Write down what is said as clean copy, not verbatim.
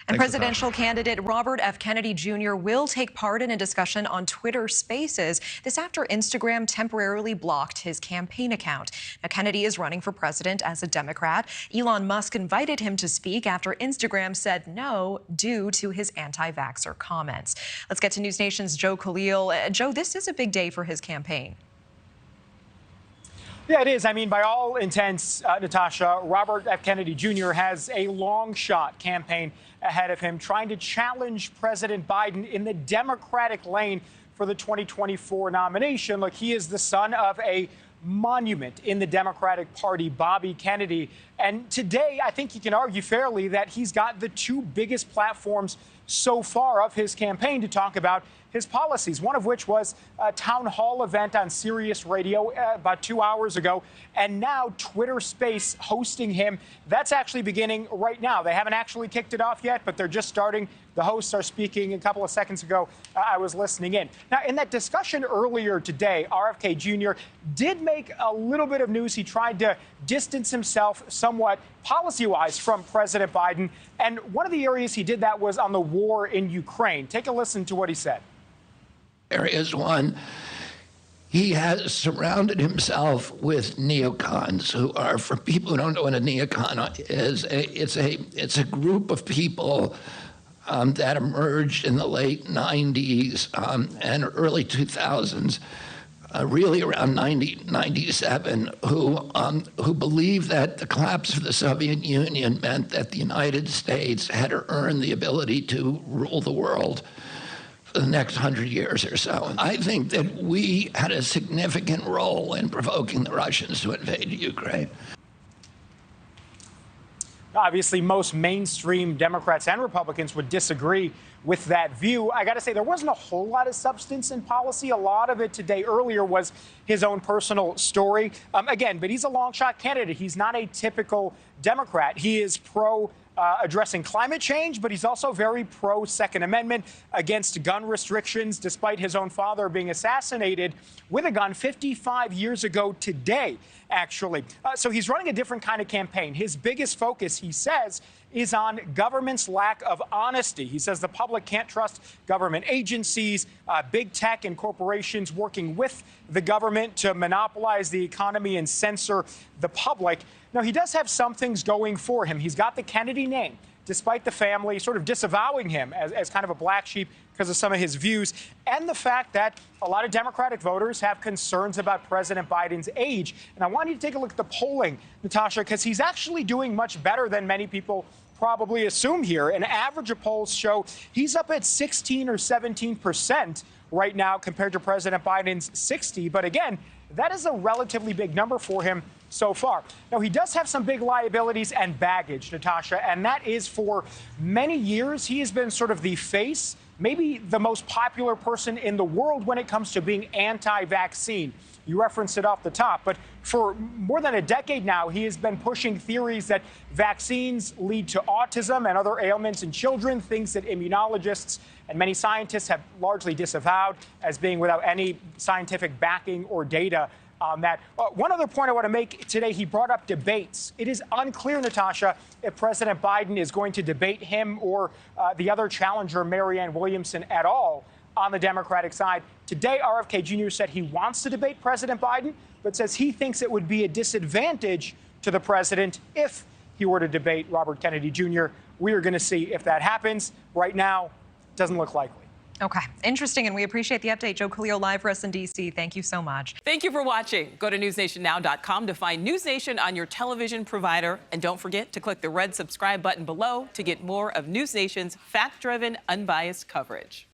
And presidential candidate Robert F. Kennedy Jr. will take part in a discussion on Twitter Spaces. This after Instagram temporarily blocked his campaign account. Now, Kennedy is running for president as a Democrat. Elon Musk invited him to speak after Instagram said no due to his anti-vaxxer comments. Let's get to News Nation's Joe Khalil. Joe, this is a big day for his campaign. Yeah, it is. I mean, by all intents, Natasha, Robert F. Kennedy Jr. has a long shot campaign ahead of him, trying to challenge President Biden in the Democratic lane for the 2024 nomination. Look, he is the son of a monument in the Democratic Party, Bobby Kennedy. And today, I think you can argue fairly that he's got the two biggest platforms so far of his campaign to talk about his policies, one of which was a town hall event on Sirius Radio about 2 hours ago, and now Twitter Space hosting him. That's actually beginning right now. They haven't actually kicked it off yet, but they're just starting. The hosts are speaking a couple of seconds ago. I was listening in. Now, in that discussion earlier today, RFK Jr. did make a little bit of news. He tried to distance himself somewhat policy-wise from President Biden, and one of the areas he did that was on the war in Ukraine. Take a listen to what he said. Areas one, he has surrounded himself with neocons who are, for people who don't know what a neocon is, it's a group of people that emerged in the late 90s and early 2000s, really around 97, who believed that the collapse of the Soviet Union meant that the United States had earned the ability to rule the world for the next 100 years or so. I think that we had a significant role in provoking the Russians to invade Ukraine. Obviously, most mainstream Democrats and Republicans would disagree with that view. I got to say, there wasn't a whole lot of substance in policy. A lot of it today earlier was his own personal story. Again, but he's a long shot candidate. He's not a typical Democrat. He is pro addressing climate change, but he's also very pro Second Amendment, against gun restrictions, despite his own father being assassinated with a gun 55 years ago today, actually. So he's running a different kind of campaign. His biggest focus, he says, is on government's lack of honesty. He says the public can't trust government agencies, big tech and corporations working with the government to monopolize the economy and censor the public. Now, he does have some things going for him. He's got the Kennedy name, despite the family sort of disavowing him as kind of a black sheep because of some of his views, and the fact that a lot of Democratic voters have concerns about President Biden's age. And I want you to take a look at the polling, Natasha, because he's actually doing much better than many people probably assume here. An average of polls show he's up at 16 or 17% right now compared to President Biden's 60. But again, that is a relatively big number for him so far. Now, he does have some big liabilities and baggage, Natasha, and that is for many years he has been sort of the face, maybe the most popular person in the world when it comes to being anti-vaccine. You referenced it off the top, but for more than a decade now, he has been pushing theories that vaccines lead to autism and other ailments in children, things that immunologists and many scientists have largely disavowed as being without any scientific backing or data on that. One other point I want to make today, he brought up debates. It is unclear, Natasha, if President Biden is going to debate him or the other challenger, Marianne Williamson, at all on the Democratic side. Today, RFK Jr. said he wants to debate President Biden, but says he thinks it would be a disadvantage to the president if he were to debate Robert Kennedy Jr. We are going to see if that happens. Right now, doesn't look likely. Okay, interesting, and we appreciate the update. Joe Khalil live for us in D.C. Thank you so much. Thank you for watching. Go to newsnationnow.com to find News Nation on your television provider. And don't forget to click the red subscribe button below to get more of News Nation's fact-driven, unbiased coverage.